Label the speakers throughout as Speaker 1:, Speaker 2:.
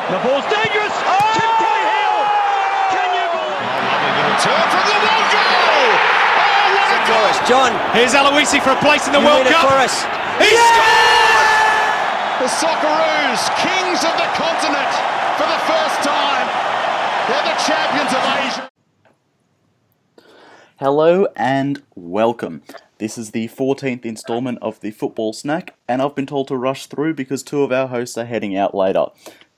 Speaker 1: The ball's dangerous. Oh! Tim Cahill. Can you believe?
Speaker 2: Lovely little turn from the wall goal. Oh, what a goal!
Speaker 3: John.
Speaker 1: Here's Aloisi for a place in the World Cup.
Speaker 3: For us.
Speaker 1: He scored!
Speaker 2: The Socceroos, kings of the continent, for the first time. They're the champions of Asia.
Speaker 4: Hello and welcome. This is the 14th instalment of the Football Snack, and I've been told to rush through because two of our hosts are heading out later.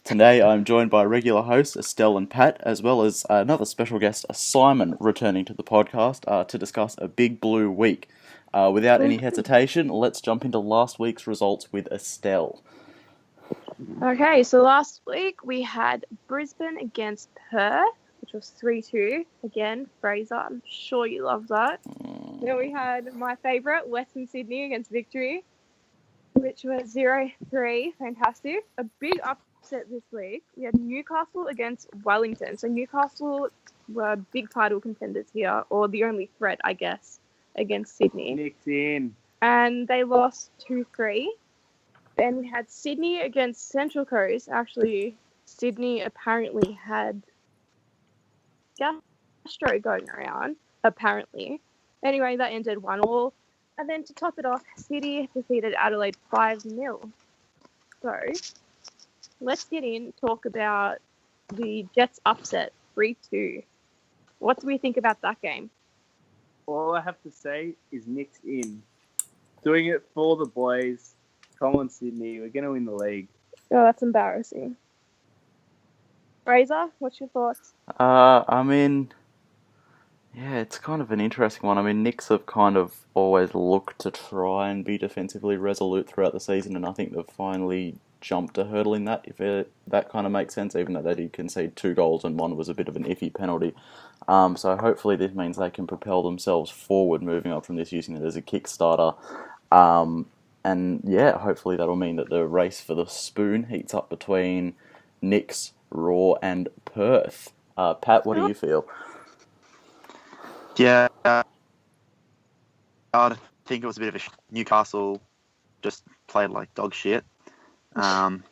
Speaker 4: Today I'm joined by regular hosts Estelle and Pat, as well as another special guest, Simon, returning to the podcast to discuss a big blue week. Without any hesitation, let's jump into last week's results with Estelle.
Speaker 5: Okay, so last week we had Brisbane against Perth, which was 3-2. Again, Fraser, I'm sure you loved that. Then we had my favourite, Western Sydney against Victory, which was 0-3. Fantastic. A big upset this week. We had Newcastle against Wellington. So Newcastle were big title contenders here, or the only threat, I guess, against Sydney.
Speaker 6: Nick's in.
Speaker 5: And they lost 2-3. Then we had Sydney against Central Coast. Actually, Sydney apparently had gastro going around, apparently. Anyway, that ended 1-1. And then to top it off, City defeated Adelaide 5-0. So, let's get in, talk about the Jets upset, 3-2. What do we think about that game?
Speaker 6: All I have to say is Nick's in. Doing it for the boys. Come on, Sydney. We're going to win the league.
Speaker 5: Oh, that's embarrassing. Fraser, what's your thoughts?
Speaker 4: Yeah, it's kind of an interesting one. I mean, Knicks have kind of always looked to try and be defensively resolute throughout the season, and I think they've finally jumped a hurdle in that, if that kind of makes sense, even though they did concede 2 goals and one was a bit of an iffy penalty. So hopefully this means they can propel themselves forward, moving up from this, using it as a Kickstarter. And yeah, hopefully that'll mean that the race for the spoon heats up between Knicks, Raw, and Perth. Pat, what do you feel?
Speaker 7: Yeah, I think it was a bit of a Newcastle just played like dog shit. And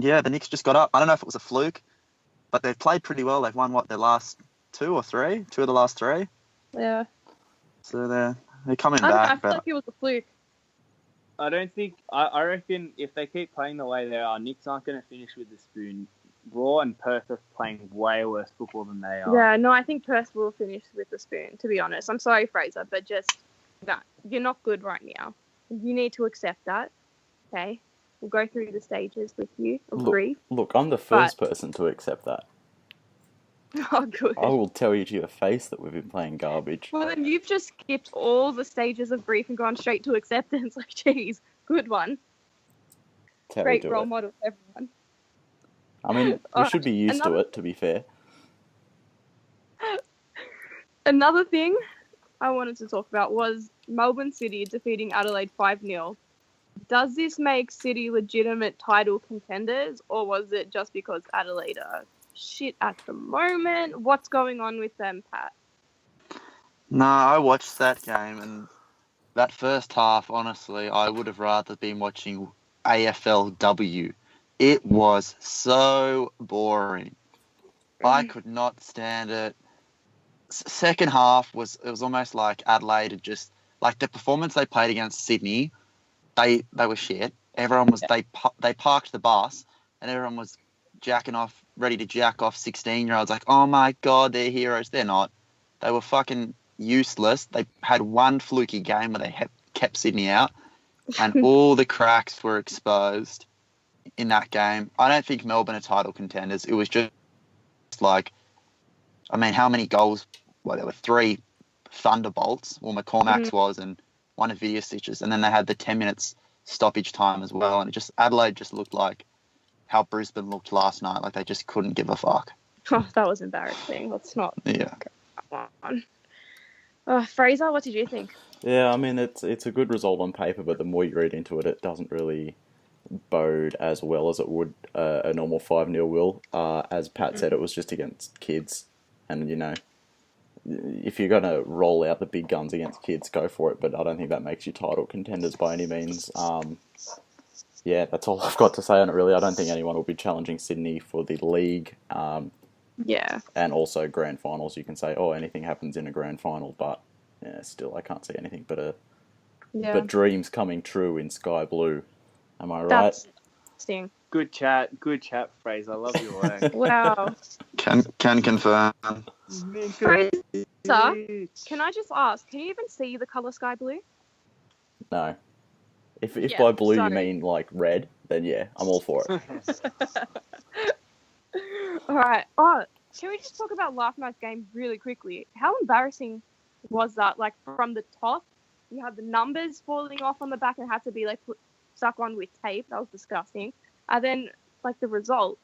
Speaker 7: yeah, the Knicks just got up. I don't know if it was a fluke, but they've played pretty well. They've won, their last 2 or 3? 2 of the last 3?
Speaker 5: Yeah.
Speaker 7: So they're coming
Speaker 5: I
Speaker 7: back.
Speaker 5: feel like it was a fluke.
Speaker 6: I don't think... I reckon if they keep playing the way they are, Knicks aren't going to finish with the spoon. Raw and Perth are playing way worse football than they are.
Speaker 5: Yeah, no, I think Perth will finish with the spoon, to be honest. I'm sorry, Fraser, but just, no, you're not good right now. You need to accept that, okay? We'll go through the stages with you of grief.
Speaker 4: Look, I'm the first person to accept that.
Speaker 5: Oh, good.
Speaker 4: I will tell you to your face that we've been playing garbage.
Speaker 5: Well, then you've just skipped all the stages of grief and gone straight to acceptance. Like, geez, good one. Great role model for everyone.
Speaker 4: I mean, we should be used to it, to be fair.
Speaker 5: Another thing I wanted to talk about was Melbourne City defeating Adelaide 5-0. Does this make City legitimate title contenders, or was it just because Adelaide are shit at the moment? What's going on with them, Pat?
Speaker 7: Nah, I watched that game, and that first half, honestly, I would have rather been watching AFLW. It was so boring. I could not stand it. Second half was almost like Adelaide had just, like, the performance they played against Sydney, they were shit. Everyone was they parked the bus and everyone was ready to jack off 16-year-olds, like, oh my god, they're heroes. They're not. They were fucking useless. They had one fluky game where they kept Sydney out, and all the cracks were exposed in that game. I don't think Melbourne are title contenders. It was just like, I mean, how many goals? Well, there were 3 thunderbolts. Well, McCormack's was, and one of Vidicic's, and then they had the 10 minutes stoppage time as well. And Adelaide just looked like how Brisbane looked last night. Like they just couldn't give a fuck.
Speaker 5: Oh, that was embarrassing. Let's not.
Speaker 7: Yeah.
Speaker 5: Come on. Fraser, what did you think?
Speaker 4: Yeah, I mean, it's a good result on paper, but the more you read into it, it doesn't really bode as well as it would a normal 5-0 will. As Pat said, it was just against kids, and, you know, if you're going to roll out the big guns against kids, go for it, but I don't think that makes you title contenders by any means. Yeah, that's all I've got to say on it, really. I don't think anyone will be challenging Sydney for the league.
Speaker 5: Yeah.
Speaker 4: And also grand finals. You can say, oh, anything happens in a grand final, but yeah, still, I can't see anything but dreams coming true in sky blue. Am I right?
Speaker 5: That's interesting.
Speaker 6: Good chat, Fraser. I love your work.
Speaker 5: Wow.
Speaker 7: Can confirm.
Speaker 5: Fraser, can I just ask, can you even see the colour sky blue?
Speaker 4: No. If
Speaker 5: Yeah,
Speaker 4: by blue you
Speaker 5: sorry.
Speaker 4: mean like red, then yeah, I'm all for it.
Speaker 5: All right. Oh, can we just talk about last night's game really quickly? How embarrassing was that? Like from the top, you had the numbers falling off on the back and had to be like stuck on with tape. That was disgusting. And then like the result,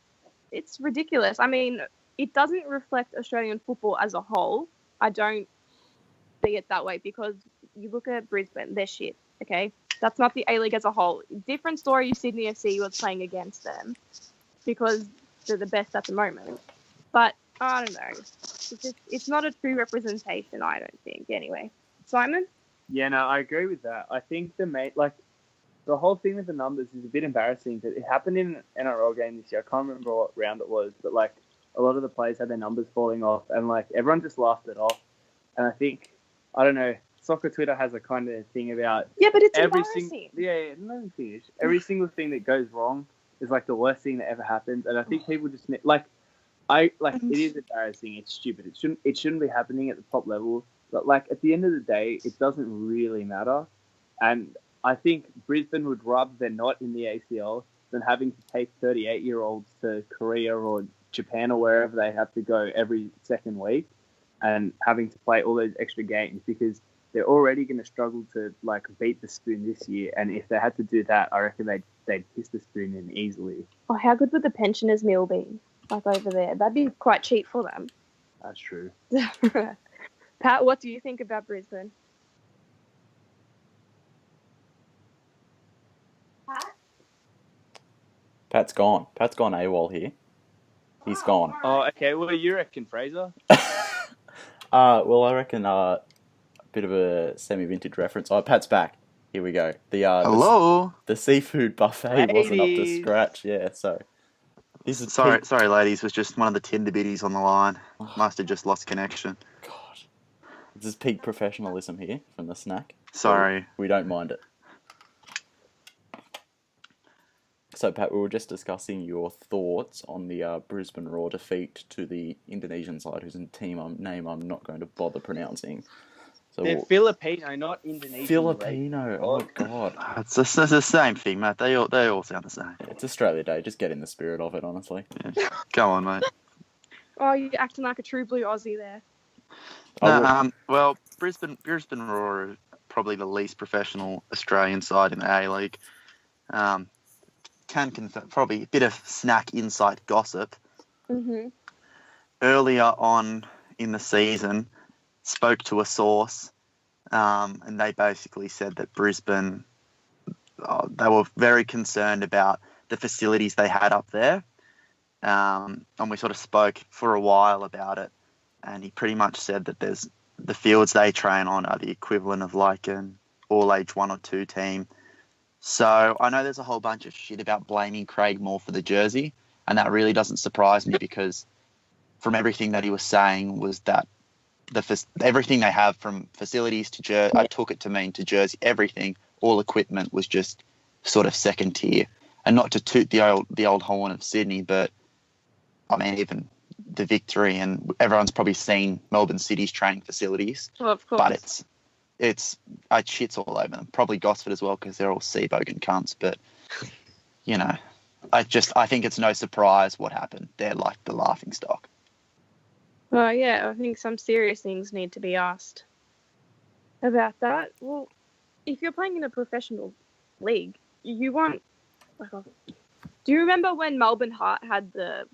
Speaker 5: it's ridiculous. I mean, it doesn't reflect Australian football as a whole. I don't see it that way because you look at Brisbane, they're shit. Okay, that's not the A-League as a whole. Different story if Sydney FC was playing against them because they're the best at the moment. But I don't know. It's not a true representation, I don't think. Anyway, Simon?
Speaker 6: Yeah, no, I agree with that. I think the whole thing with the numbers is a bit embarrassing. That it happened in an NRL game this year. I can't remember what round it was, but like a lot of the players had their numbers falling off, and like everyone just laughed it off. And I think, I don't know, soccer Twitter has a kind of thing about
Speaker 5: but it's
Speaker 6: every
Speaker 5: embarrassing.
Speaker 6: let me finish. Every single thing that goes wrong is like the worst thing that ever happens, and I think people just it is embarrassing. It's stupid. It shouldn't be happening at the top level. But like at the end of the day, it doesn't really matter. And I think Brisbane would rather they're not in the ACL than having to take 38-year-olds to Korea or Japan or wherever they have to go every second week and having to play all those extra games because they're already going to struggle to like beat the spoon this year. And if they had to do that, I reckon they'd piss the spoon in easily.
Speaker 5: Oh, how good would the pensioners' meal be? Like over there, that'd be quite cheap for them.
Speaker 6: That's true.
Speaker 5: Pat, what do you think about Brisbane?
Speaker 4: Pat's gone. Pat's gone AWOL here. He's gone.
Speaker 6: Oh, okay. What do you reckon, Fraser?
Speaker 4: Well, I reckon a bit of a semi-vintage reference. Oh, Pat's back. Here we go.
Speaker 7: Hello.
Speaker 4: The seafood buffet wasn't up to
Speaker 6: Ladies.
Speaker 4: scratch. Yeah, so this is
Speaker 7: Sorry, ladies. Was just one of the Tinder biddies on the line. Must have just lost connection.
Speaker 4: God, this is peak professionalism here from the snack.
Speaker 7: Sorry.
Speaker 4: So we don't mind it. So, Pat, we were just discussing your thoughts on the Brisbane Roar defeat to the Indonesian side, whose name I'm not going to bother pronouncing. So
Speaker 6: They're Filipino, not Indonesian.
Speaker 4: Filipino. Oh, God.
Speaker 7: It's the same thing, mate. They all sound the same.
Speaker 4: It's Australia Day. Just get in the spirit of it, honestly.
Speaker 7: Yeah. Go on, mate.
Speaker 5: Oh, you're acting like a true blue Aussie there.
Speaker 7: Well, Brisbane Roar are probably the least professional Australian side in the A-League. Probably a bit of snack insight gossip.
Speaker 5: Mm-hmm.
Speaker 7: Earlier on in the season, spoke to a source, and they basically said that Brisbane, they were very concerned about the facilities they had up there, and we sort of spoke for a while about it, and he pretty much said that the fields they train on are the equivalent of like an all-age 1 or 2 team. So I know there's a whole bunch of shit about blaming Craig Moore for the jersey, and that really doesn't surprise me because from everything that he was saying was that everything they have from facilities to jersey, I took it to mean to jersey, everything, all equipment was just sort of second tier. And not to toot the old horn of Sydney, but I mean even the Victory and everyone's probably seen Melbourne City's training facilities.
Speaker 5: Well, of course.
Speaker 7: But I shits all over them. Probably Gosford as well because they're all Seabogan cunts. But, you know, I think it's no surprise what happened. They're like the laughing stock.
Speaker 5: Well, yeah, I think some serious things need to be asked about that. Well, if you're playing in a professional league, you want... Do you remember when Melbourne Heart had the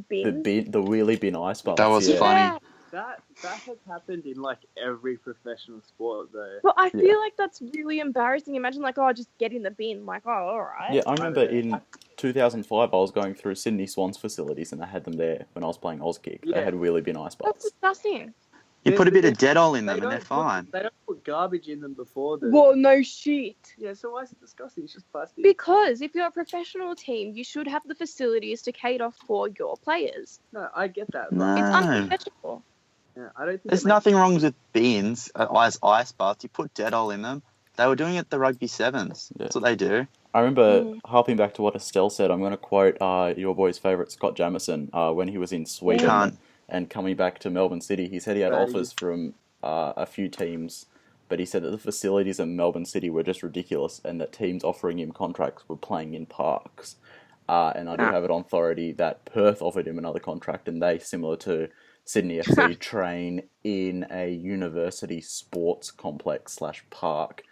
Speaker 5: bin?
Speaker 4: The wheelie bin ice bath.
Speaker 7: That was funny.
Speaker 6: That has happened in like every professional sport though.
Speaker 5: Well, I feel like that's really embarrassing. Imagine just get in the bin. Like, oh, all right.
Speaker 4: Yeah, I remember in 2005 I was going through Sydney Swans facilities and they had them there when I was playing Auskick.
Speaker 6: Yeah.
Speaker 4: They had wheelie bin ice
Speaker 5: That's
Speaker 4: baths.
Speaker 5: disgusting.
Speaker 7: You put a bit of Dettol in them and they're
Speaker 6: don't
Speaker 7: fine.
Speaker 6: They don't put garbage in them before the.
Speaker 5: Well, no shit.
Speaker 6: Yeah, so why is it disgusting? It's just plastic.
Speaker 5: Because if you're a professional team, you should have the facilities to cater for your players.
Speaker 6: No, I get that. But
Speaker 7: No.
Speaker 5: It's unprofessional.
Speaker 6: yeah, I don't think
Speaker 7: There's
Speaker 6: it makes-
Speaker 7: nothing wrong with bins as ice baths. You put Dettol in them. They were doing it at the rugby sevens.
Speaker 4: Yeah.
Speaker 7: That's what they do.
Speaker 4: I remember harping back to what Estelle said. I'm going to quote your boy's favourite Scott Jamieson when he was in Sweden
Speaker 7: Can't.
Speaker 4: and coming back to Melbourne City. He said he had
Speaker 6: Right.
Speaker 4: offers from a few teams, but he said that the facilities in Melbourne City were just ridiculous and that teams offering him contracts were playing in parks. And I do have it on authority that Perth offered him another contract and they, similar to Sydney FC, train in a university sports complex / park,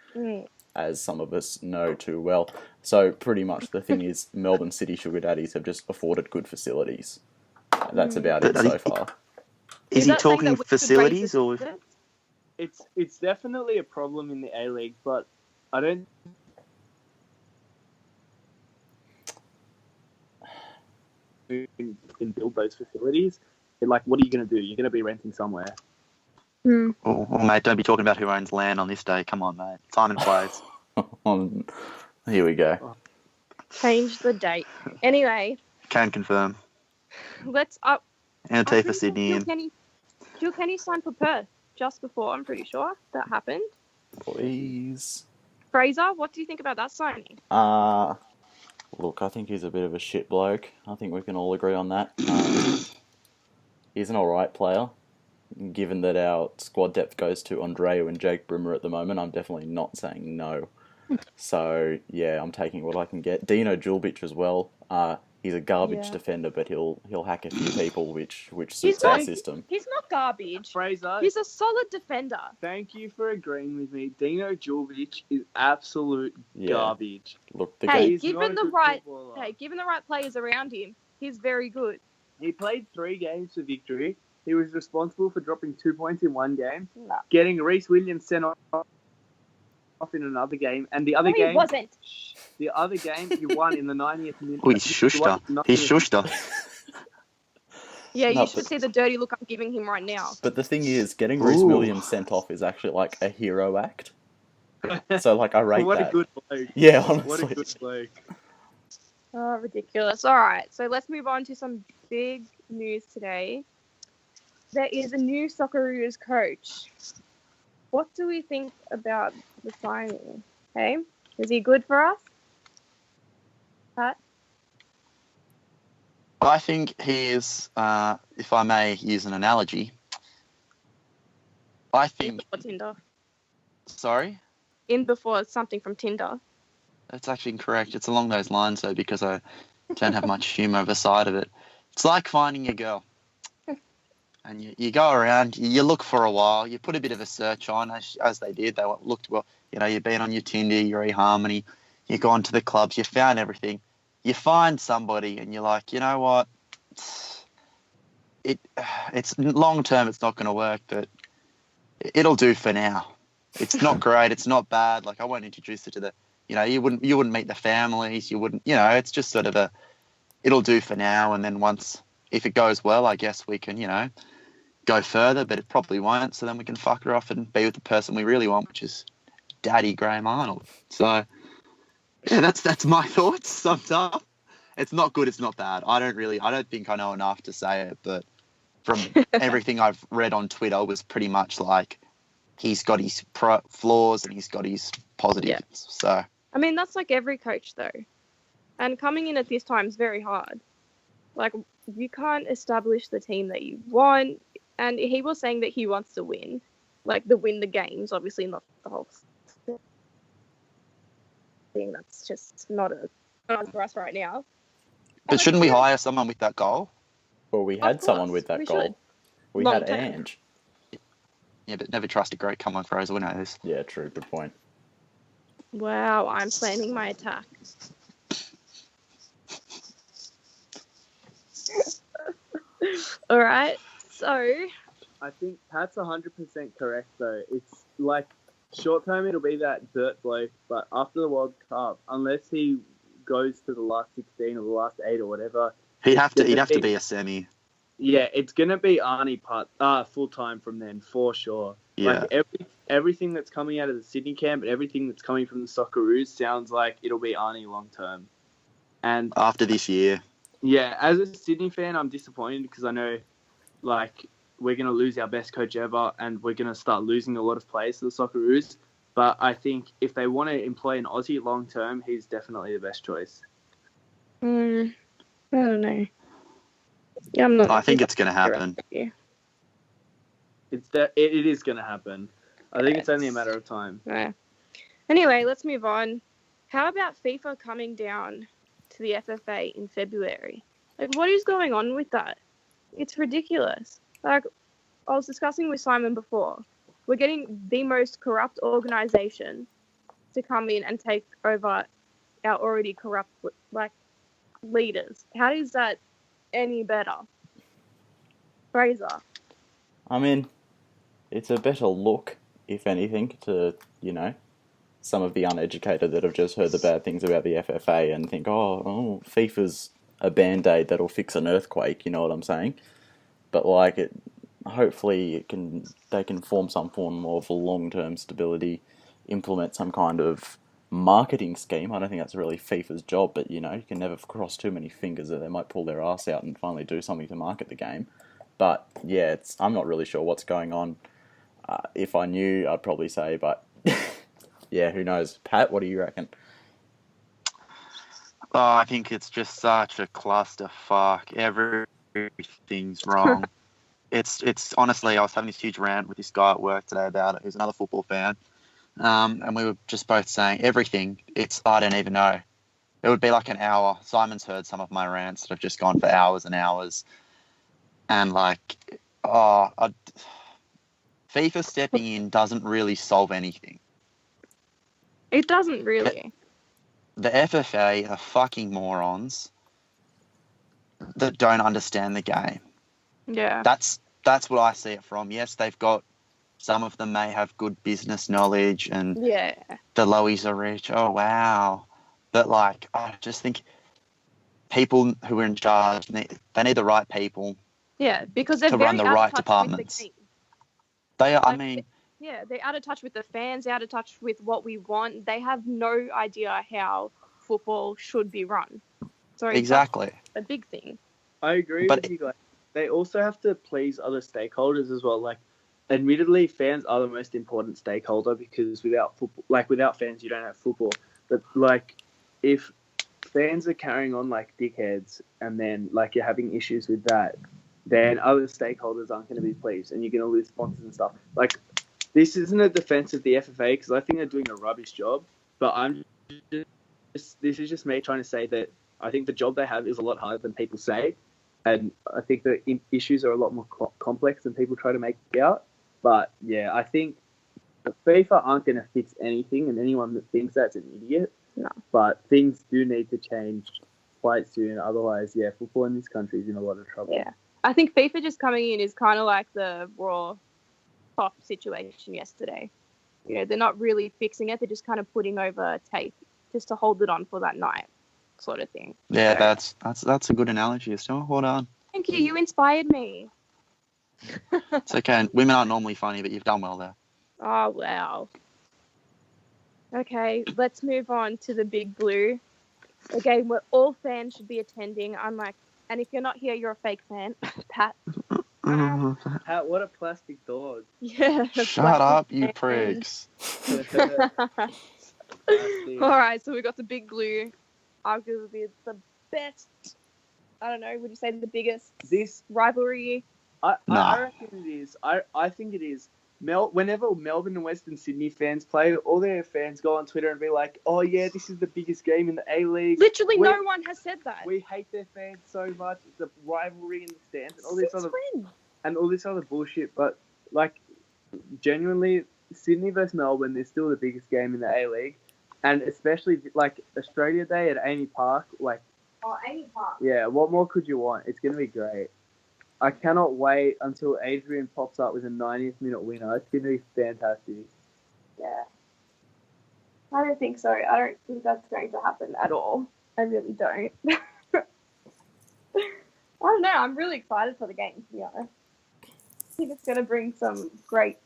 Speaker 4: as some of us know too well. So pretty much the thing is Melbourne City Sugar Daddies have just afforded good facilities. That's about it so far.
Speaker 7: Is he
Speaker 5: that saying
Speaker 7: talking
Speaker 5: that we should
Speaker 7: facilities
Speaker 5: raise the
Speaker 7: or?
Speaker 5: standards?
Speaker 6: It's definitely a problem in the A-League, but I don't. Can build those facilities. Like, what are you going to do? You're going to be renting somewhere.
Speaker 7: Oh, mate, don't be talking about who owns land on this day. Come on, mate. Time and place.
Speaker 4: Here we go.
Speaker 5: Change the date. Anyway,
Speaker 7: Can confirm.
Speaker 5: let's up.
Speaker 7: Annotate for Sydney.
Speaker 5: Jill Kenny signed for Perth just before. I'm pretty sure that happened.
Speaker 4: Please.
Speaker 5: Fraser, what do you think about that signing?
Speaker 4: Look, I think he's a bit of a shit bloke. I think we can all agree on that. He's an alright player. Given that our squad depth goes to Andreu and Jake Brimmer at the moment, I'm definitely not saying no. So, yeah, I'm taking what I can get. Dino Julbic as well. He's a garbage defender, but he'll hack a few people, which suits our system.
Speaker 5: He's not garbage.
Speaker 6: Fraser,
Speaker 5: He's a solid defender.
Speaker 6: thank you for agreeing with me. Dino Julbic is absolute garbage.
Speaker 4: Look, the
Speaker 5: Hey,
Speaker 4: guy,
Speaker 6: He's not a good footballer.
Speaker 5: given the right players around him, he's very good.
Speaker 6: He played 3 games for Victory. He was responsible for dropping 2 points in 1 game, getting Reece Williams sent off in another game, and the other
Speaker 5: No,
Speaker 6: game,
Speaker 5: he wasn't.
Speaker 6: the other game he won in the 90th minute.
Speaker 7: Oh, he shushed her. He shushed her.
Speaker 5: Yeah, you
Speaker 4: No,
Speaker 5: should
Speaker 4: but-
Speaker 5: see the dirty look I'm giving him right now.
Speaker 4: but the thing is, getting Reece
Speaker 7: Ooh.
Speaker 4: Williams sent off is actually like a hero act. So, like, I rate
Speaker 6: What
Speaker 4: that.
Speaker 6: a good bloke.
Speaker 4: Yeah,
Speaker 6: What a
Speaker 4: honestly.
Speaker 6: good bloke.
Speaker 5: Oh, ridiculous. All right, so let's move on to some big news today. There is a new Socceroos coach. What do we think about the signing? Okay, is he good for us? Pat?
Speaker 7: I think he is, if I may use an analogy, I think...
Speaker 5: Before Tinder.
Speaker 7: Sorry?
Speaker 5: In before something from Tinder.
Speaker 7: That's actually incorrect. It's along those lines, though, because I don't have much humour of a side of it. It's like finding a girl. And you go around, you look for a while, you put a bit of a search on, as they did. They looked, well, you know, you've been on your Tinder, your eHarmony, you've gone to the clubs, you found everything. You find somebody and you're like, you know what, it's long term, it's not going to work, but it'll do for now. It's not great, it's not bad. Like, I won't introduce it to the, you know, you wouldn't meet the families, you wouldn't, you know, it's just sort of it'll do for now. And then once, if it goes well, I guess we can, you know, go further, but it probably won't. So then we can fuck her off and be with the person we really want, which is Daddy Graham Arnold. So, yeah, that's my thoughts summed up. It's not good, it's not bad. I don't think I know enough to say it, but from everything I've read on Twitter was pretty much like he's got his flaws and he's got his positives.
Speaker 5: Yeah.
Speaker 7: So,
Speaker 5: I mean, that's like every coach, though. And coming in at this time is very hard. Like, you can't establish the team that you want. And he was saying that he wants to win. Like, win the games, obviously not the whole thing. That's just not for us right now.
Speaker 7: but shouldn't we hire someone with that goal?
Speaker 4: Well, we had
Speaker 5: Of
Speaker 4: someone
Speaker 5: course,
Speaker 4: with that
Speaker 5: we
Speaker 4: goal.
Speaker 5: should.
Speaker 4: We
Speaker 5: Long
Speaker 4: had
Speaker 5: term.
Speaker 4: Ange.
Speaker 7: Yeah, but never trust a great come on, Fraser. We know this.
Speaker 4: Yeah, true. Good point.
Speaker 5: Wow, I'm planning my attack. All right, so
Speaker 6: I think Pat's 100% correct, though. It's like short term, it'll be that dirt bloke, but after the World Cup, unless he goes to the last 16 or the last 8 or whatever,
Speaker 7: He'd have to be a semi.
Speaker 6: Yeah, it's gonna be Arnie full time from then for sure.
Speaker 7: Yeah.
Speaker 6: Like everything that's coming out of the Sydney camp and everything that's coming from the Socceroos sounds like it'll be Arnie long term. And
Speaker 7: After this year.
Speaker 6: yeah, as a Sydney fan, I'm disappointed because I know like we're gonna lose our best coach ever, and we're gonna start losing a lot of players to the Socceroos. But I think if they want to employ an Aussie long term, he's definitely the best choice.
Speaker 5: I don't know. Yeah, I'm not.
Speaker 7: I think it's going to happen.
Speaker 5: Yeah.
Speaker 6: It is going to happen. I think it's only a matter of time.
Speaker 5: Yeah. Anyway, let's move on. How about FIFA coming down to the FFA in February? Like, what is going on with that? It's ridiculous. Like, I was discussing with Simon before. We're getting the most corrupt organisation to come in and take over our already corrupt, like, leaders. How is that any better? Fraser.
Speaker 4: I mean, it's a better look, if anything, to, some of the uneducated that have just heard the bad things about the FFA and think, oh, FIFA's a band-aid that'll fix an earthquake, you know what I'm saying? But, hopefully they can form some form of long-term stability, implement some kind of marketing scheme. I don't think that's really FIFA's job, but, you can never cross too many fingers that they might pull their ass out and finally do something to market the game. But, yeah, I'm not really sure what's going on. If I knew, I'd probably say, but, yeah, who knows? Pat, what do you reckon?
Speaker 7: Oh, I think it's just such a clusterfuck. Everything's wrong. It's honestly, I was having this huge rant with this guy at work today about it, who's another football fan. And we were just both saying everything. I don't even know. It would be like an hour. Simon's heard some of my rants that have just gone for hours and hours. And FIFA stepping in doesn't really solve anything.
Speaker 5: It doesn't really.
Speaker 7: The FFA are fucking morons that don't understand the game.
Speaker 5: Yeah.
Speaker 7: That's what I see it from. Yes, some of them may have good business knowledge and the lowies are rich. Oh, wow. But, I just think people who are in charge, they need the right people.
Speaker 5: Yeah, because they're
Speaker 7: to
Speaker 5: very
Speaker 7: run the
Speaker 5: out
Speaker 7: right
Speaker 5: of touch
Speaker 7: departments.
Speaker 5: with the game.
Speaker 7: They are,
Speaker 5: Yeah, they're out of touch with the fans, out of touch with what we want. They have no idea how football should be run. So
Speaker 7: exactly.
Speaker 5: That's a big thing.
Speaker 6: I agree with you guys. They also have to please other stakeholders as well. Admittedly, fans are the most important stakeholder because without football, without fans, you don't have football. But if fans are carrying on like dickheads, and then you're having issues with that, then other stakeholders aren't going to be pleased, and you're going to lose sponsors and stuff. This isn't a defense of the FFA because I think they're doing a rubbish job. But this is just me trying to say that I think the job they have is a lot harder than people say. And I think the issues are a lot more complex than people try to make it out. But, yeah, I think the FIFA aren't going to fix anything, and anyone that thinks that's an idiot.
Speaker 5: No.
Speaker 6: But things do need to change quite soon. Otherwise, yeah, football in this country is in a lot of trouble.
Speaker 5: Yeah. I think FIFA just coming in is kind of like the Raw top situation yesterday. They're not really fixing it. They're just kind of putting over tape just to hold it on for that night. Sort of thing.
Speaker 7: Yeah, that's a good analogy, Estelle. Hold on.
Speaker 5: Thank you. You inspired me.
Speaker 7: It's okay. Women aren't normally funny, but you've done well there.
Speaker 5: Oh, wow. Okay, let's move on to the Big Blue. A game where all fans should be attending. And if you're not here, you're a fake fan. Pat.
Speaker 6: Pat, what a plastic dog.
Speaker 5: Yeah.
Speaker 7: Shut up, you pricks.
Speaker 5: All right, so we got the Big Blue. Arguably the best, I don't know, would you say the biggest rivalry?
Speaker 6: I reckon it is. I think it is. Whenever Melbourne and Western Sydney fans play, all their fans go on Twitter and be like, oh yeah, this is the biggest game in the A-League.
Speaker 5: Literally no one has said that.
Speaker 6: We hate their fans so much. It's a rivalry in the stands and all this other bullshit. But genuinely, Sydney versus Melbourne is still the biggest game in the A-League. And especially, Australia Day at Amy Park,
Speaker 5: Amy Park.
Speaker 6: Yeah, what more could you want? It's going to be great. I cannot wait until Adrian pops up with a 90th minute winner. It's going to be fantastic.
Speaker 5: Yeah. I don't think so. I don't think that's going to happen at all. I really don't. I don't know. I'm really excited for the game, to be honest. I think it's going to bring some great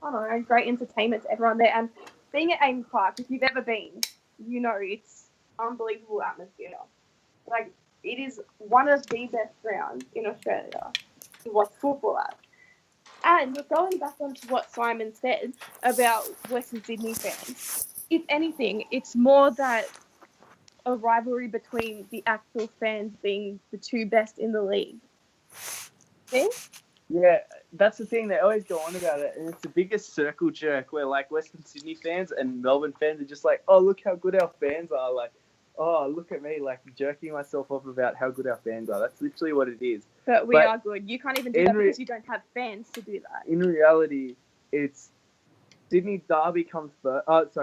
Speaker 5: entertainment to everyone there. And being at Ames Park, if you've ever been, you know it's unbelievable atmosphere. Like, it is one of the best grounds in Australia to watch football at. And going back onto what Simon said about Western Sydney fans, if anything, it's more that a rivalry between the actual fans being the two best in the league. See?
Speaker 6: Yeah, that's the thing. They always go on about it, and it's the biggest circle jerk where, like, Western Sydney fans and Melbourne fans are just like, oh, look how good our fans are. Like, oh, look at me, like, jerking myself off about how good our fans are. That's literally what it is.
Speaker 5: But we are good. You can't even do that because you don't have fans to do that.
Speaker 6: In reality, it's Sydney Derby comes first.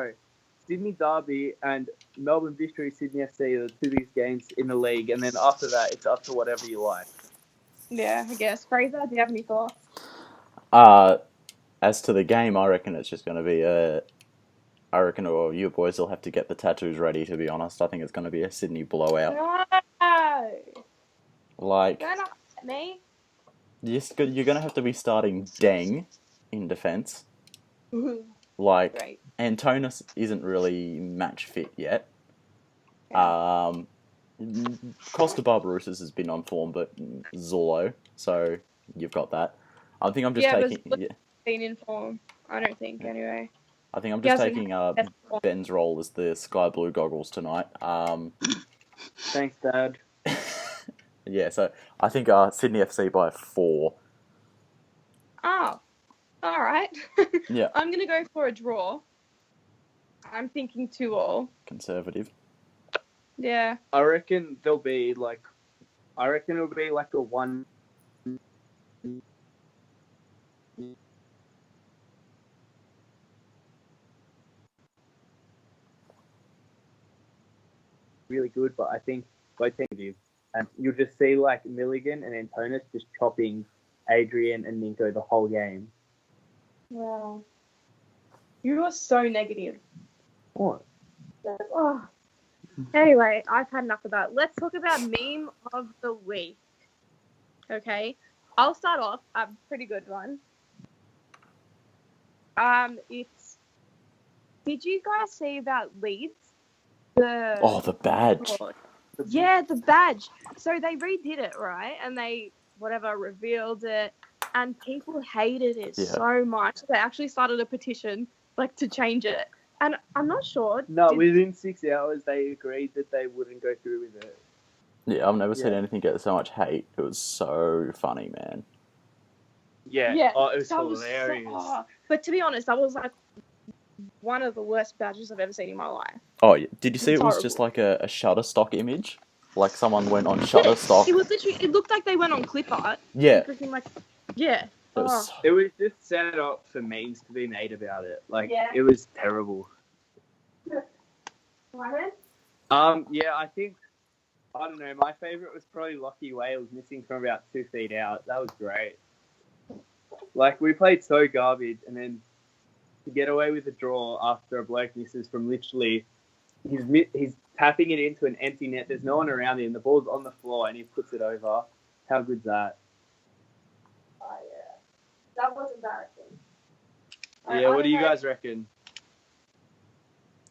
Speaker 6: Sydney Derby and Melbourne Victory, Sydney FC are the two biggest games in the league, and then after that, it's up to whatever you like.
Speaker 5: Yeah, I guess. Fraser, do you have any thoughts?
Speaker 4: As to the game, I reckon it's just going to be I reckon you boys will have to get the tattoos ready, to be honest. I think it's going to be a Sydney blowout.
Speaker 5: No!
Speaker 4: Like,
Speaker 5: Don't upset me.
Speaker 4: you're going to have to be starting Deng in defence. Like,
Speaker 5: Great.
Speaker 4: Antonis isn't really match fit yet.
Speaker 5: Yeah.
Speaker 4: Costa Barbarouses has been on form, but Zorlo, so you've got that. I think I'm just taking...
Speaker 5: But been in form, I don't think, anyway.
Speaker 4: I think I'm just taking Ben's role as the sky blue goggles tonight.
Speaker 6: Thanks, Dad.
Speaker 4: Yeah, so I think Sydney FC by 4.
Speaker 5: Oh, all right.
Speaker 4: Yeah.
Speaker 5: I'm going to go for a draw. I'm thinking 2-2.
Speaker 4: Conservative.
Speaker 5: Yeah.
Speaker 6: I reckon it'll be like a 1. Really good, but I think both teams, and you'll just see like Milligan and Antonis just chopping Adrian and Ninko the whole game.
Speaker 5: Wow. You are so negative.
Speaker 6: What?
Speaker 5: Oh. Anyway, I've had enough of that. Let's talk about meme of the week. Okay, I'll start off. A pretty good one. It's. Did you guys see about Leeds?
Speaker 4: The badge.
Speaker 5: Yeah, the badge. So they redid it, right? And they revealed it, and people hated it so much. They actually started a petition to change it. And I'm not sure.
Speaker 6: No, within 6 hours they agreed that they wouldn't go through with it.
Speaker 4: Yeah, I've never seen anything get so much hate. It was so funny, man.
Speaker 6: Yeah. Oh, it was hilarious.
Speaker 5: But to be honest, that was one of the worst badges I've ever seen in my life.
Speaker 4: Oh, yeah. Did you see it was just like a Shutterstock image? Like someone went on Shutterstock.
Speaker 5: It was literally. It looked like they went on ClipArt.
Speaker 4: Yeah.
Speaker 5: Yeah.
Speaker 6: It was just set up for memes to be made about it. It was terrible. Yeah, I think, I don't know, my favourite was probably Lockie Wales missing from about 2 feet out. That was great. We played so garbage, and then to get away with a draw after a bloke misses from literally, he's tapping it into an empty net. There's no one around him. The ball's on the floor, and he puts it over. How good's that?
Speaker 5: Oh, yeah. That was embarrassing.
Speaker 6: Yeah, what do you guys reckon?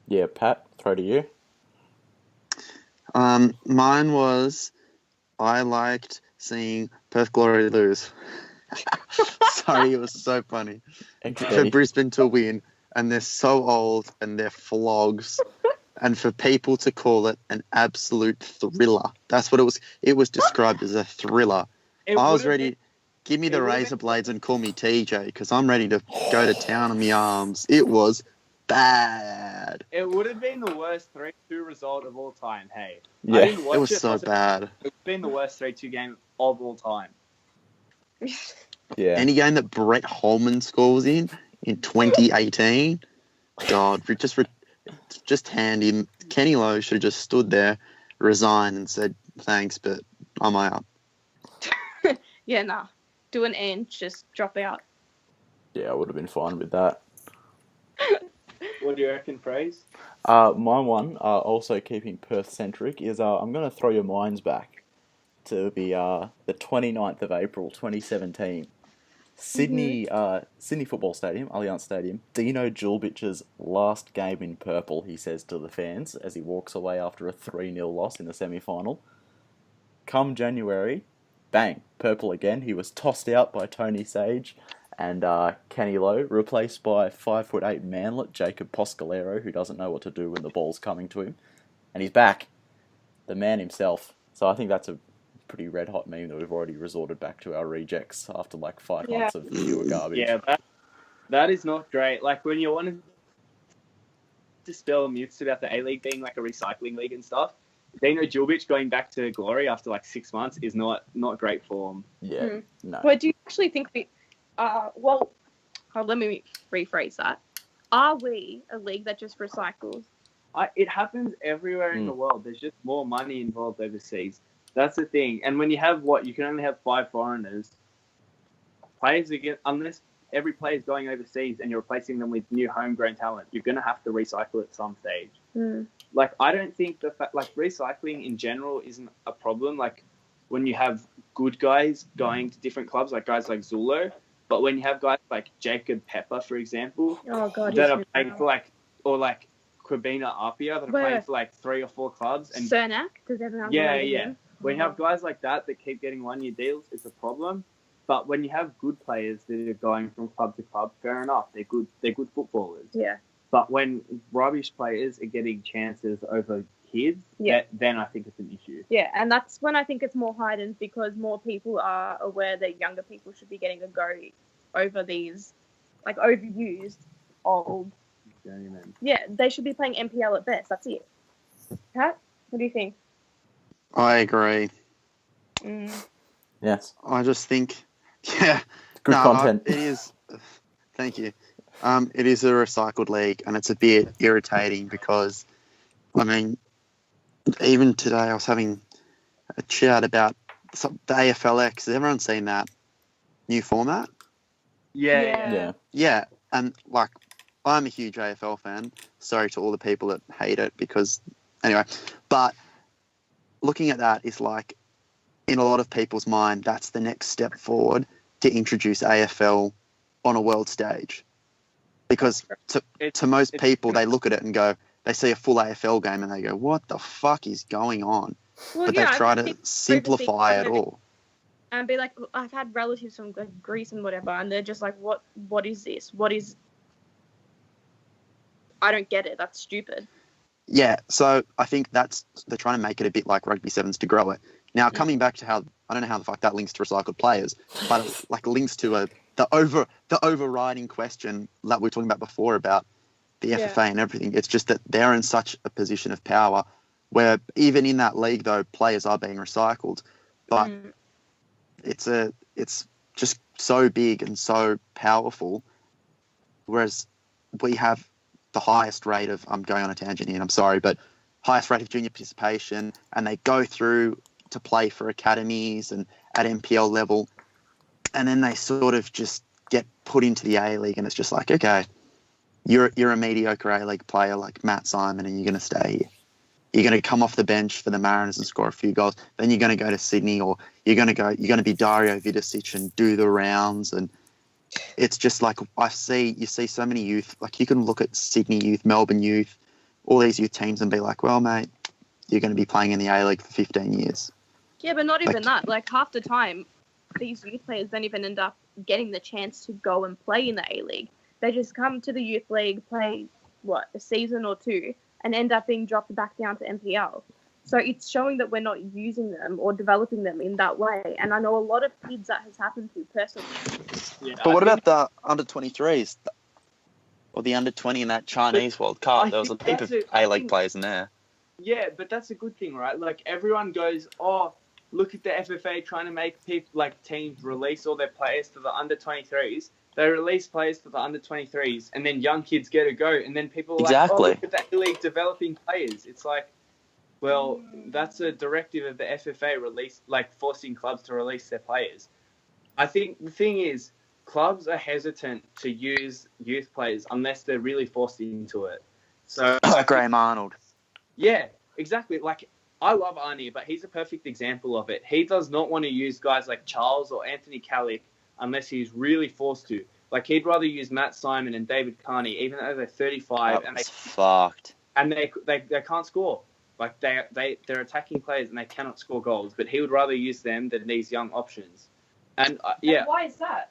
Speaker 4: Yeah, Pat, throw to you.
Speaker 7: Mine was, I liked seeing Perth Glory lose. Sorry, it was so funny. For Brisbane to win, and they're so old, and they're flogs, and for people to call it an absolute thriller. That's what it was. It was described as a thriller. I was ready. Give me the razor blades and call me TJ, because I'm ready to go to town on my arms. It was bad.
Speaker 6: It would have been the worst 3-2 result of all time, hey.
Speaker 4: Yeah,
Speaker 6: it
Speaker 4: was
Speaker 7: so bad.
Speaker 6: It would have been the worst 3-2 game of all time.
Speaker 4: Yeah.
Speaker 7: Any game that Brett Holman scores in 2018, God, just hand him. Kenny Lowe should have just stood there, resigned and said, thanks, but I'm out.
Speaker 5: Yeah, nah. Do an end, just drop out.
Speaker 4: Yeah, I would have been fine with that.
Speaker 6: What do you reckon, Fraser?
Speaker 4: My one, also keeping Perth-centric, is I'm going to throw your minds back to the 29th of April 2017. Sydney Football Stadium, Allianz Stadium. Dino Djulbic's last game in purple, he says to the fans as he walks away after a 3-0 loss in the semi-final. Come January, bang, purple again. He was tossed out by Tony Sage and Kenny Lowe, replaced by 5'8" manlet Jacob Poscalero, who doesn't know what to do when the ball's coming to him. And he's back, the man himself. So I think that's a pretty red hot meme that we've already resorted back to our rejects after like 5 months of pure garbage.
Speaker 6: Yeah, that is not great. Like when you want to dispel myths about the A-League being like a recycling league and stuff, Dino Djulbic going back to glory after like 6 months is not great form.
Speaker 4: Yeah, no.
Speaker 5: But do you actually think let me rephrase that. Are we a league that just recycles?
Speaker 6: It happens everywhere in the world. There's just more money involved overseas. That's the thing. And when you have you can only have 5 foreigners. Unless every player is going overseas and you're replacing them with new homegrown talent, you're going to have to recycle at some stage. Like, I don't think recycling in general isn't a problem. Like, when you have good guys going to different clubs, like guys like Zulo, but when you have guys like Jacob Pepper, for example, that are playing for or Quabina Apia that are playing for 3 or 4 clubs. And
Speaker 5: Cernak, does everyone
Speaker 6: yeah. When you have guys like that keep getting 1-year deals, it's a problem. But when you have good players that are going from club to club, fair enough. They're good footballers.
Speaker 5: Yeah.
Speaker 6: But when rubbish players are getting chances over kids, then I think it's an issue.
Speaker 5: Yeah, and that's when I think it's more heightened because more people are aware that younger people should be getting a go over these, overused, old.
Speaker 6: Journeyman.
Speaker 5: Yeah, they should be playing NPL at best. That's it. Pat, what do you think?
Speaker 7: I agree.
Speaker 4: Yes.
Speaker 7: I just think,
Speaker 4: Good content.
Speaker 7: It is. Thank you. It is a recycled league, and it's a bit irritating because, I mean, even today I was having a chat about the AFLX. Has everyone seen that new format?
Speaker 6: Yeah.
Speaker 7: Yeah, and I'm a huge AFL fan. Sorry to all the people that hate it anyway, but looking at that is in a lot of people's mind, that's the next step forward to introduce AFL on a world stage. Because to most people, they look at it and go, they see a full AFL game and they go, what the fuck is going on?
Speaker 5: Well,
Speaker 7: but they try to simplify it all.
Speaker 5: And be like, I've had relatives from Greece and whatever, and they're just like, what is this? I don't get it. That's stupid.
Speaker 7: Yeah, so I think they're trying to make it a bit like Rugby Sevens to grow it. Now, coming back to I don't know how the fuck that links to recycled players, but it links to the overriding question that we were talking about before about the FFA and everything. It's just that they're in such a position of power where even in that league, though, players are being recycled, but it's just so big and so powerful, whereas we have the highest rate of, I'm going on a tangent here, and I'm sorry, but highest rate of junior participation, and they go through to play for academies and at NPL level, and then they sort of just get put into the A-League, and it's just like, okay, you're a mediocre A-League player like Matt Simon, and you're going to stay here. You're going to come off the bench for the Mariners and score a few goals. Then you're going to go to Sydney, or you're going to be Dario Vidicic and do the rounds. And it's just like you see so many youth. You can look at Sydney youth, Melbourne youth, all these youth teams and be like, well, mate, you're going to be playing in the A-League for 15 years.
Speaker 5: Yeah, but not even that. Half the time, these youth players don't even end up getting the chance to go and play in the A-League. They just come to the youth league, play, a season or two, and end up being dropped back down to NPL. So it's showing that we're not using them or developing them in that way. And I know a lot of kids that has happened to personally.
Speaker 7: Yeah, but what about the under-23s? Or the under-20 in that Chinese World Cup? There was a heap of A-League players in there.
Speaker 6: Yeah, but that's a good thing, right? Everyone goes, oh, look at the FFA trying to make people, teams release all their players to the under-23s. They release players to the under-23s, and then young kids get a go, and then people are like, oh, look at the A-League developing players. It's well, that's a directive of the FFA forcing clubs to release their players. I think the thing is, clubs are hesitant to use youth players unless they're really forced into it. So
Speaker 7: Graham Arnold.
Speaker 6: Yeah, exactly. I love Arnie, but he's a perfect example of it. He does not want to use guys like Charles or Anthony Callick unless he's really forced to. Like, he'd rather use Matt Simon and David Carney, even though they're 35 and
Speaker 7: fucked.
Speaker 6: And they can't score. Like, they're attacking players and they cannot score goals. But he would rather use them than these young options. And yeah.
Speaker 5: And why is that?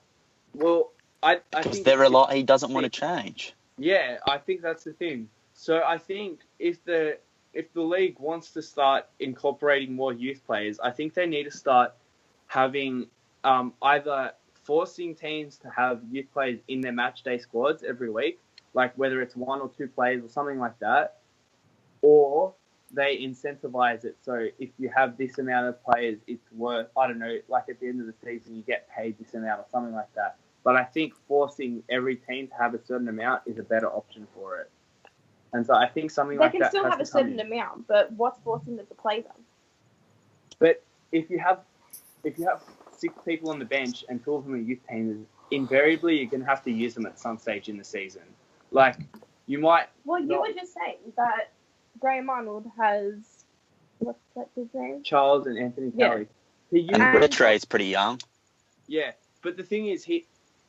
Speaker 6: Well, I think
Speaker 7: they're a lot. He doesn't want to change.
Speaker 6: Yeah, I think that's the thing. So I think if the league wants to start incorporating more youth players, I think they need to start having either forcing teams to have youth players in their match day squads every week, like whether it's 1 or 2 players or something like that, or they incentivize it. So if you have this amount of players, it's worth, I don't know, like at the end of the season, you get paid this amount or something like that. But I think forcing every team to have a certain amount is a better option for it. And so I think something like that.
Speaker 5: They can still have a certain amount, but what's forcing them to play them?
Speaker 6: But if you have 6 people on the bench and 2 of them are youth teams, invariably you're going to have to use them at some stage in the season. Like, you might.
Speaker 5: Well, you were just saying that Graham Arnold has, what's that his name?
Speaker 6: Charles and Anthony Kelly.
Speaker 7: And Rettray's pretty young.
Speaker 6: Yeah, but the thing is,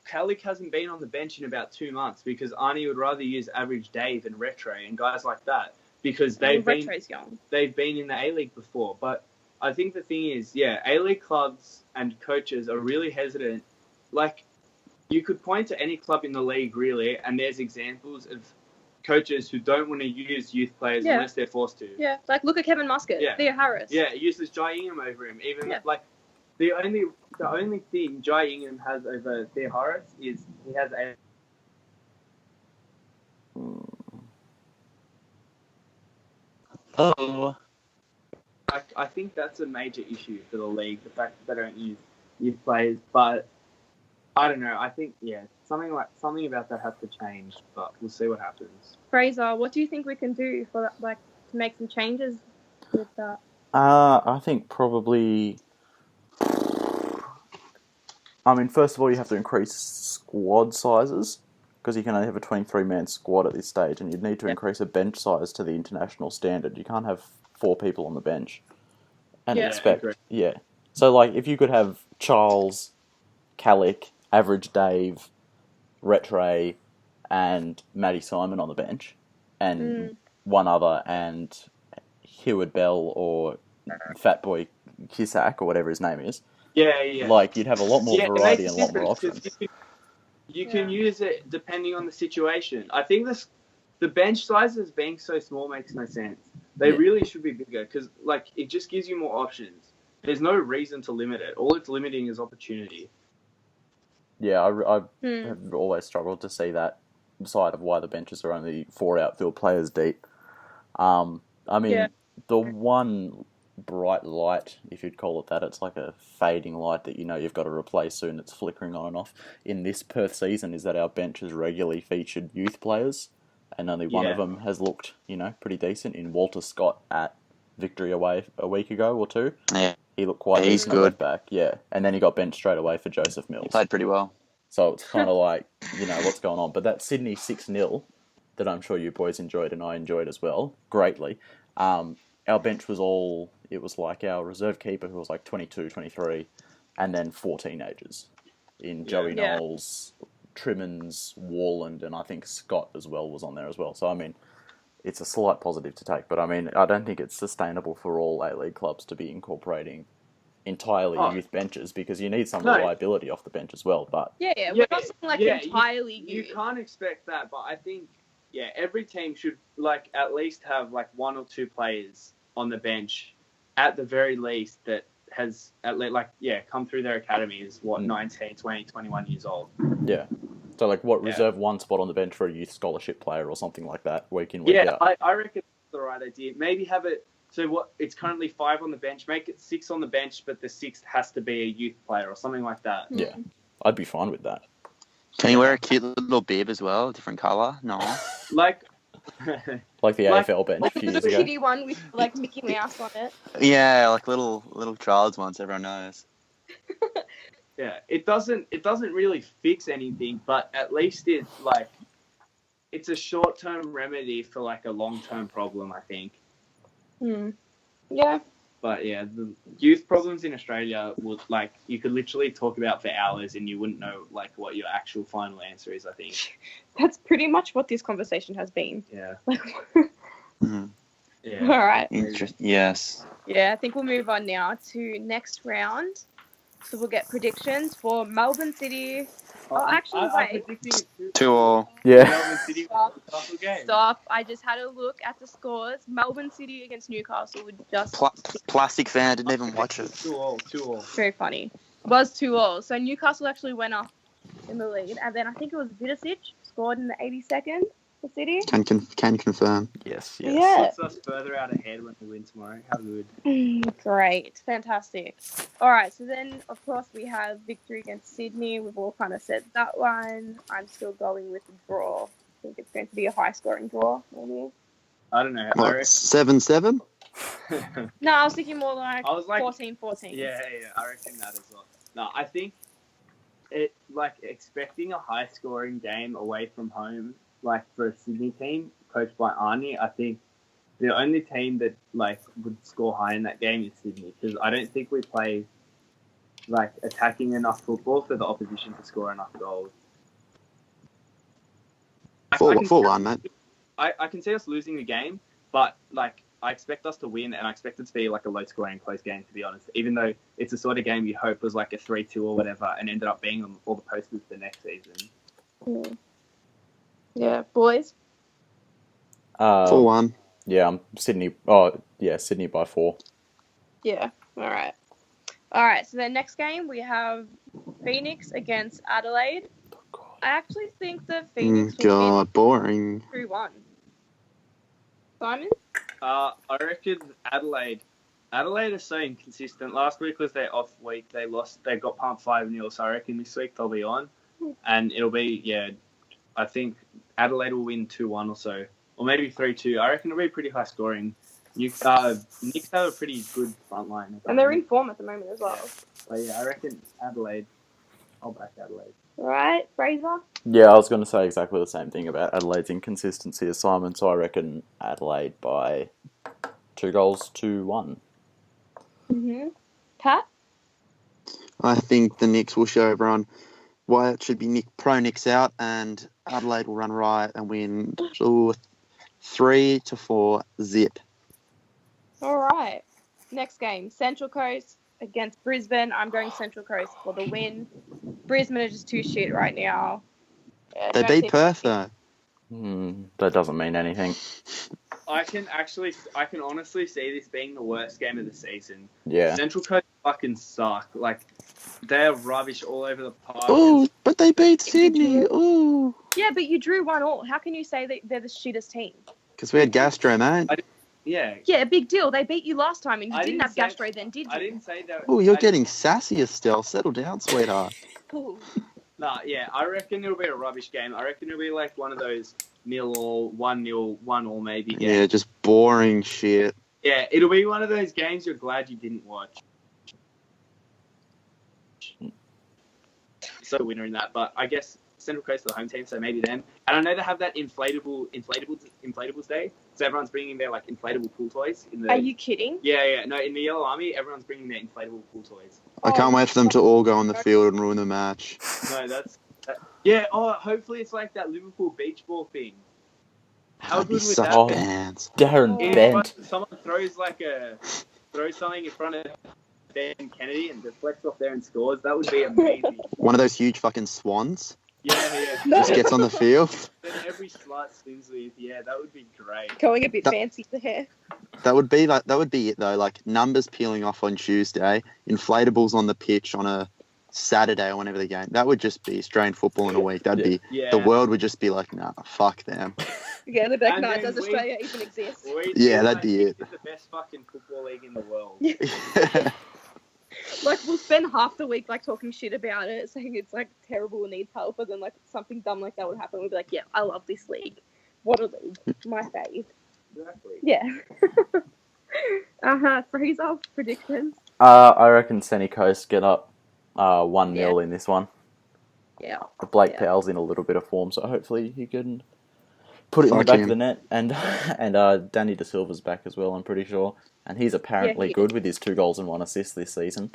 Speaker 6: Kellick hasn't been on the bench in about 2 months because Arnie would rather use average Dave and Rattray and guys like that because they've been in the A-League before. But I think the thing is, A-League clubs and coaches are really hesitant. Like, you could point to any club in the league, really, and there's examples of coaches who don't want to use youth players unless they're forced to.
Speaker 5: Yeah, like look at Kevin Muscat, Theo Harris.
Speaker 6: Yeah, he uses Jai Ingham over him. Like, the only thing Jai Ingham has over Theo Harris is he has a.
Speaker 7: Oh.
Speaker 6: I think that's a major issue for the league, the fact that they don't use youth players. But I don't know. I think something about that has to change. But we'll see what happens.
Speaker 5: Fraser, what do you think we can do for that, like to make some changes with that?
Speaker 4: I think probably. I mean, first of all, you have to increase squad sizes because you can only have a 23-man squad at this stage, and you'd need to increase a bench size to the international standard. You can't have 4 people on the bench and expect. Yeah. So, like, if you could have Charles, Callick, Average Dave, Rattray, and Matty Simon on the bench, and one other, and Heward Bell or Fatboy Kisak or whatever his name is.
Speaker 6: Yeah.
Speaker 4: Like, you'd have a lot more variety and a lot more options.
Speaker 6: You can use it depending on the situation. I think the bench sizes being so small makes no sense. They really should be bigger because, like, it just gives you more options. There's no reason to limit it. All it's limiting is opportunity.
Speaker 4: Yeah, I have always struggled to see that side of why the benches are only 4 outfield players deep. I mean, the one bright light, if you'd call it that, it's like a fading light that you know you've got to replace soon, it's flickering on and off, in this Perth season is that our bench has regularly featured youth players, and only one of them has looked, pretty decent, in Walter Scott at Victory away a week ago or 2.
Speaker 7: Yeah.
Speaker 4: He looked quite
Speaker 7: decent good
Speaker 4: back, and then he got benched straight away for Joseph Mills.
Speaker 7: He played pretty well.
Speaker 4: So it's kind of like, what's going on. But that Sydney 6-0 that I'm sure you boys enjoyed and I enjoyed as well, greatly, our bench was it was like our reserve keeper who was like 22, 23, and then 4 teenagers in Joey Knowles, Trimmins, Warland, and I think Scott as well was on there as well. So, I mean, it's a slight positive to take, but I mean, I don't think it's sustainable for all A-League clubs to be incorporating entirely youth benches because you need some reliability off the bench as well. But
Speaker 5: we're not saying like entirely
Speaker 6: you can't expect that, but I think every team should like at least have like 1 or 2 players on the bench at the very least that has come through their academy is 19, 20, 21 years old.
Speaker 4: Yeah. So like reserve 1 spot on the bench for a youth scholarship player or something like that week in, week out.
Speaker 6: I reckon that's the right idea. Maybe have it so it's currently 5 on the bench, make it 6 on the bench, but the 6th has to be a youth player or something like that.
Speaker 4: Yeah. I'd be fine with that.
Speaker 7: Can you wear a cute little bib as well, different colour? No.
Speaker 6: Like
Speaker 4: the AFL bench a few years ago.
Speaker 5: Kitty one with like Mickey Mouse on it.
Speaker 7: Yeah, like little child's ones everyone knows.
Speaker 6: Yeah, it doesn't really fix anything, but at least it's a short-term remedy for like a long-term problem, I think.
Speaker 5: Yeah.
Speaker 6: But yeah, the youth problems in Australia would like you could literally talk about for hours and you wouldn't know like what your actual final answer is. I think.
Speaker 5: That's pretty much what this conversation has been.
Speaker 6: Yeah.
Speaker 7: Mm.
Speaker 6: Yeah.
Speaker 5: All right.
Speaker 7: Yes.
Speaker 5: Yeah, I think we'll move on now to next round. So we'll get predictions for Melbourne City. Oh, actually,
Speaker 6: I'm
Speaker 5: wait.
Speaker 6: predicting it
Speaker 7: 2-2.
Speaker 4: Yeah.
Speaker 6: Melbourne City Newcastle game.
Speaker 5: Stop. I just had a look at the scores. Melbourne City against Newcastle would just
Speaker 7: Plastic fan didn't even watch it.
Speaker 6: 2-2.
Speaker 5: very funny. Was 2-2. So Newcastle actually went up in the lead. And then I think it was Vidicic scored in the 82nd for City.
Speaker 7: Can confirm.
Speaker 4: Yes.
Speaker 5: Yeah.
Speaker 6: Puts us further out ahead when we win tomorrow. How good.
Speaker 5: Great. Fantastic. All right. So then, of course, we have victory against Sydney. We've all kind of said that one. I'm still going with the draw. I think it's going to be a high-scoring draw, maybe.
Speaker 6: I don't know.
Speaker 7: What, 7-7?
Speaker 5: No, I was thinking more like,
Speaker 6: I was like
Speaker 5: 14-14.
Speaker 6: Yeah, I reckon that as well. No, I think it like expecting a high-scoring game away from home, like for a Sydney team coached by Arnie. I think the only team that like would score high in that game is Sydney because I don't think we play like attacking enough football for the opposition to score enough goals.
Speaker 7: 4-1, mate.
Speaker 6: I can see us losing the game, but like I expect us to win, and I expect it to be like a low-scoring, close game. To be honest, even though it's the sort of game you hope was like a 3-2 or whatever, and ended up being on all the posters for next season.
Speaker 5: Yeah, boys.
Speaker 7: 4-1.
Speaker 4: Yeah, I'm Sydney. Oh, yeah, Sydney by 4.
Speaker 5: Yeah. All right. So then next game we have Phoenix against Adelaide. I actually think that Phoenix will
Speaker 7: God, boring.
Speaker 5: win 3-1. Simon?
Speaker 6: I reckon Adelaide. Adelaide is so inconsistent. Last week was their off week. They lost. They got pumped 5-0. So I reckon this week they'll be on, and it'll be I think Adelaide will win 2-1 or so, or maybe 3-2. I reckon it'll be pretty high scoring. Knicks have a pretty good front line.
Speaker 5: And they're in form at the moment as well.
Speaker 6: But yeah, I reckon Adelaide. I'll back Adelaide.
Speaker 5: All right, Fraser?
Speaker 4: Yeah, I was going to say exactly the same thing about Adelaide's inconsistency as Simon, so I reckon Adelaide by 2-1.
Speaker 5: Mm-hmm. Pat?
Speaker 7: I think the Knicks will show everyone why it should be Knicks out, and Adelaide will run riot and win 3-4 zip.
Speaker 5: All right. Next game, Central Coast against Brisbane. I'm going Central Coast for the win. Brisbane are just too shit right now. Yeah,
Speaker 7: They beat Perth, though.
Speaker 4: That doesn't mean anything.
Speaker 6: I can honestly see this being the worst game of the season.
Speaker 4: Yeah.
Speaker 6: Central Coast fucking suck. Like, they're rubbish all over the park.
Speaker 7: Oh, but they beat Sydney. Oh.
Speaker 5: Yeah, but you drew 1-1. How can you say that they're the shittest team?
Speaker 7: Because we had Gastro, mate.
Speaker 6: Yeah.
Speaker 5: Yeah, big deal. They beat you last time, and you didn't have Gastro then, did you?
Speaker 6: I didn't say that.
Speaker 7: Oh, you're getting sassy, Estelle. Settle down, sweetheart.
Speaker 5: Ooh.
Speaker 6: Nah, yeah, I reckon it'll be a rubbish game. I reckon it'll be like one of those 0-1, 1-0, 1-1 maybe games.
Speaker 7: Yeah, just boring shit.
Speaker 6: Yeah, it'll be one of those games you're glad you didn't watch. So winner in that, but I guess Central Coast are the home team, so maybe them. And I know they have that inflatables day, so everyone's bringing their like inflatable pool toys.
Speaker 5: Are you kidding?
Speaker 6: Yeah. No, in the Yellow Army, everyone's bringing their inflatable pool toys.
Speaker 7: I can't wait for them to all go on the field and ruin the match.
Speaker 6: No, yeah. Oh, hopefully it's like that Liverpool beach ball thing. How
Speaker 7: That'd be
Speaker 6: good would
Speaker 7: such
Speaker 6: that be?
Speaker 7: bands.
Speaker 4: Darren
Speaker 5: Oh.
Speaker 4: Bent.
Speaker 6: Someone throws something in front of Ben Kennedy and deflects off there and scores. That would be amazing.
Speaker 7: One of those huge fucking swans
Speaker 6: Yeah.
Speaker 7: just gets on the field.
Speaker 6: Then every slut swims with. Yeah, that would be great.
Speaker 5: Going a bit fancy there.
Speaker 7: That would be it though. Like numbers peeling off on Tuesday, inflatables on the pitch on a Saturday or whenever the game. That would just be Australian football in a week. That'd be
Speaker 6: Yeah.
Speaker 7: the world would just be like, nah, fuck them.
Speaker 5: Yeah, they're back
Speaker 6: And
Speaker 5: now.
Speaker 6: then
Speaker 5: Does Australia even exist?
Speaker 7: Yeah, that'd be it.
Speaker 6: It's the best fucking football league in the world.
Speaker 5: Like, we'll spend half the week, like, talking shit about it, saying it's, like, terrible and needs help, and then, like, something dumb like that would happen. We'd be like, yeah, I love this league. What a league. My fave.
Speaker 6: Exactly.
Speaker 5: Yeah. Fraser, predictions?
Speaker 4: I reckon Sunny Coast get up 1-0 in this one.
Speaker 5: Yeah.
Speaker 4: Blake Powell's in a little bit of form, so hopefully he can put it in the back of the net. And Danny De Silva's back as well, I'm pretty sure. and he's apparently
Speaker 5: he
Speaker 4: good with his 2 goals and 1 assist this season.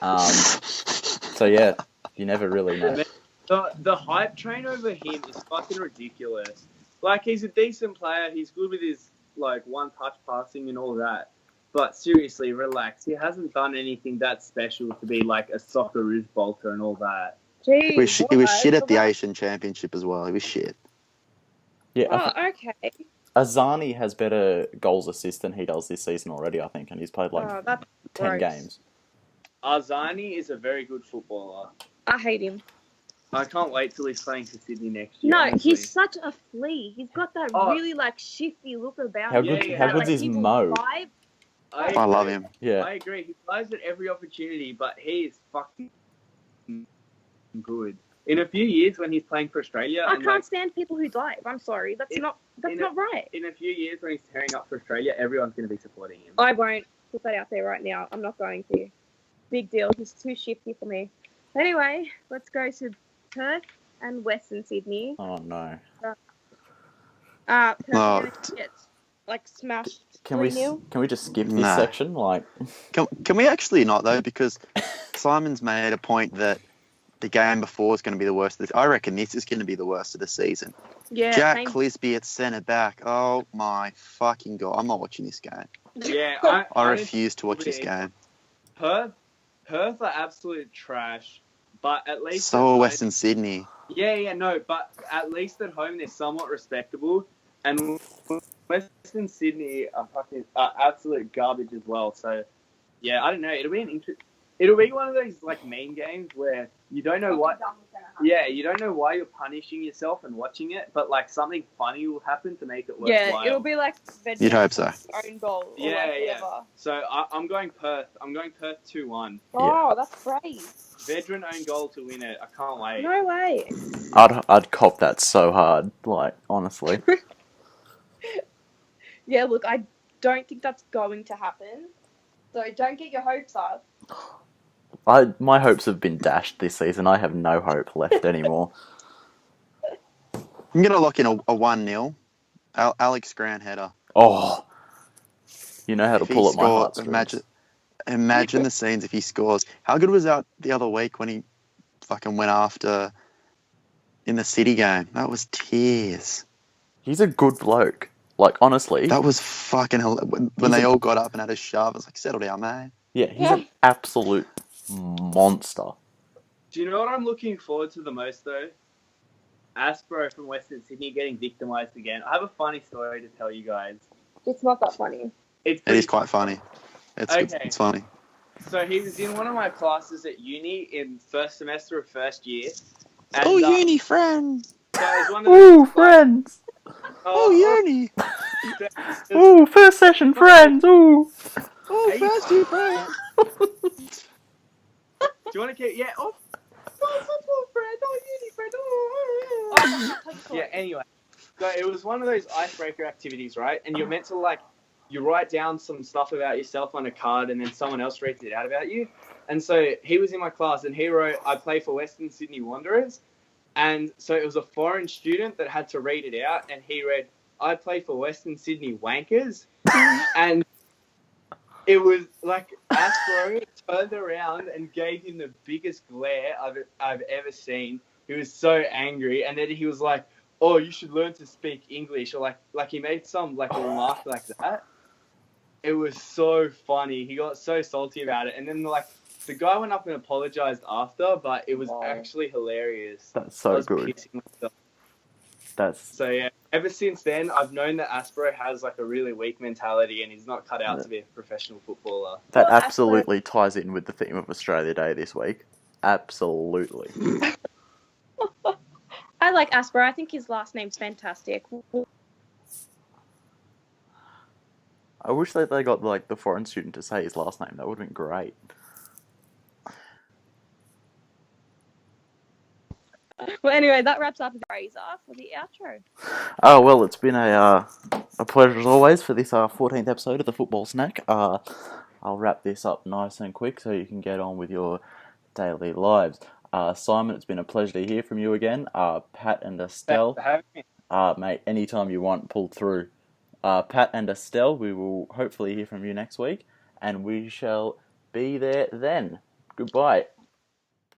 Speaker 4: So yeah, you never really know.
Speaker 6: The hype train over him is fucking ridiculous. Like, he's a decent player. He's good with his, like, one-touch passing and all that. But seriously, relax. He hasn't done anything that special to be, like, a Socceroos bolter and all that.
Speaker 5: Jeez,
Speaker 7: He was shit at the Asian Championship as well. He was shit.
Speaker 4: Yeah,
Speaker 5: Oh, okay.
Speaker 4: Azani has better goals assist than he does this season already, I think, and he's played like
Speaker 5: Oh, that's
Speaker 4: 10
Speaker 5: gross.
Speaker 4: games.
Speaker 6: Arzani is a very good footballer.
Speaker 5: I hate him.
Speaker 6: I can't wait till he's playing for Sydney next year.
Speaker 5: No,
Speaker 6: honestly.
Speaker 5: he's such a flea. He's got that really like shifty look about
Speaker 4: How
Speaker 5: him.
Speaker 4: good?
Speaker 6: Yeah,
Speaker 4: How
Speaker 6: yeah.
Speaker 4: good's his
Speaker 5: people
Speaker 4: mo?
Speaker 5: vibe.
Speaker 7: I love him.
Speaker 4: Yeah.
Speaker 6: I agree. He plays at every opportunity, but he is fucking good. In a few years, when he's playing for Australia,
Speaker 5: I
Speaker 6: and,
Speaker 5: can't
Speaker 6: like,
Speaker 5: stand people who dive. I'm sorry. That's not right.
Speaker 6: in a few years when he's tearing up for Australia, everyone's going to be supporting him.
Speaker 5: I won't put that out there right now. I'm not going to. Big deal. He's too shifty for me. Anyway, let's go to Perth and Western Sydney.
Speaker 4: Oh no.
Speaker 5: Perth
Speaker 7: No.
Speaker 5: get like smashed.
Speaker 4: Can
Speaker 5: 3-0.
Speaker 4: we just skip this
Speaker 7: Nah.
Speaker 4: section? Like,
Speaker 7: Can we actually not, though? Because Simon's made a point that the game before is going to be the worst. I reckon this is going to be the worst of the season.
Speaker 5: Yeah.
Speaker 7: Jack
Speaker 5: same.
Speaker 7: Clisby at centre back. Oh my fucking god! I'm not watching this game.
Speaker 6: Yeah,
Speaker 7: I refuse to watch this game.
Speaker 6: Perth are absolute trash, but at least
Speaker 7: So
Speaker 6: at
Speaker 7: are
Speaker 6: home-
Speaker 7: Western Sydney.
Speaker 6: Yeah, no, but at least at home they're somewhat respectable, and Western Sydney are fucking absolute garbage as well. So, yeah, I don't know. It'll be one of those like mean games where you don't know what. Yeah, you don't know why you're punishing yourself and watching it, but like something funny will happen to make it worthwhile.
Speaker 5: Yeah, it'll be like
Speaker 7: You'd hope so.
Speaker 5: own goal. Or
Speaker 6: Yeah,
Speaker 5: like
Speaker 6: yeah.
Speaker 5: whatever.
Speaker 6: So I'm going Perth. I'm going Perth 2-1.
Speaker 5: Oh, that's great.
Speaker 6: Veteran own goal to win it. I can't wait.
Speaker 5: No way.
Speaker 4: I'd cop that so hard. Like, honestly.
Speaker 5: Yeah, look, I don't think that's going to happen. So don't get your hopes up.
Speaker 4: My hopes have been dashed this season. I have no hope left anymore.
Speaker 7: I'm going to lock in a 1-0. Alex Grant header.
Speaker 4: Oh, you know how to
Speaker 7: If he
Speaker 4: pull at my
Speaker 7: scored,
Speaker 4: heartstrings.
Speaker 7: imagine the scenes if he scores. How good was that the other week when he fucking went after in the City game? That was tears.
Speaker 4: He's a good bloke. Like, honestly.
Speaker 7: That was fucking hell. When they all got up and had a shove, I was like, settle down, mate.
Speaker 4: Yeah, he's an absolute monster.
Speaker 6: Do you know what I'm looking forward to the most, though? Aspro from Western Sydney getting victimised again. I have a funny story to tell you guys.
Speaker 5: It's not that funny.
Speaker 6: It's
Speaker 7: It is quite funny. It's funny.
Speaker 6: So he was in one of my classes at uni in first semester of first year. And,
Speaker 7: Oh, uni friend.
Speaker 6: So it was one of
Speaker 4: Ooh,
Speaker 6: those,
Speaker 4: friends!
Speaker 7: Oh, uni.
Speaker 4: Ooh, first session friends! Ooh!
Speaker 7: Oh,
Speaker 6: Hey.
Speaker 7: first year friend.
Speaker 6: Do you want to keep? Yeah. Oh, football friend. Oh, uni friend. Oh. Yeah. Anyway, so it was one of those icebreaker activities, right? And you're meant to you write down some stuff about yourself on a card, and then someone else reads it out about you. And so he was in my class, and he wrote, "I play for Western Sydney Wanderers." And so it was a foreign student that had to read it out, and he read, "I play for Western Sydney Wankers." And it was like Astro turned around and gave him the biggest glare I've ever seen. He was so angry, and then he was like, "Oh, you should learn to speak English," or like he made some like a remark like that. It was so funny. He got so salty about it, and then the guy went up and apologized after, but it was actually hilarious.
Speaker 4: That's
Speaker 6: I
Speaker 4: so
Speaker 6: was
Speaker 4: good.
Speaker 6: pissing myself.
Speaker 4: That's
Speaker 6: So yeah, ever since then, I've known that Aspro has like a really weak mentality, and he's not cut out to be a professional footballer.
Speaker 4: that
Speaker 5: Well,
Speaker 4: absolutely ties in with the theme of Australia Day this week. Absolutely.
Speaker 5: I like Aspro. I think his last name's fantastic.
Speaker 4: I wish that they got like the foreign student to say his last name. That would have been great.
Speaker 5: Well, anyway, that wraps up Fraser for the outro.
Speaker 4: Oh well, it's been a pleasure as always for this 14th episode of the Football Snack. I'll wrap this up nice and quick so you can get on with your daily lives. Simon, it's been a pleasure to hear from you again. Pat and Estelle,
Speaker 6: Thanks for having me.
Speaker 4: mate, anytime you want, pull through. Pat and Estelle, we will hopefully hear from you next week, and we shall be there then. Goodbye.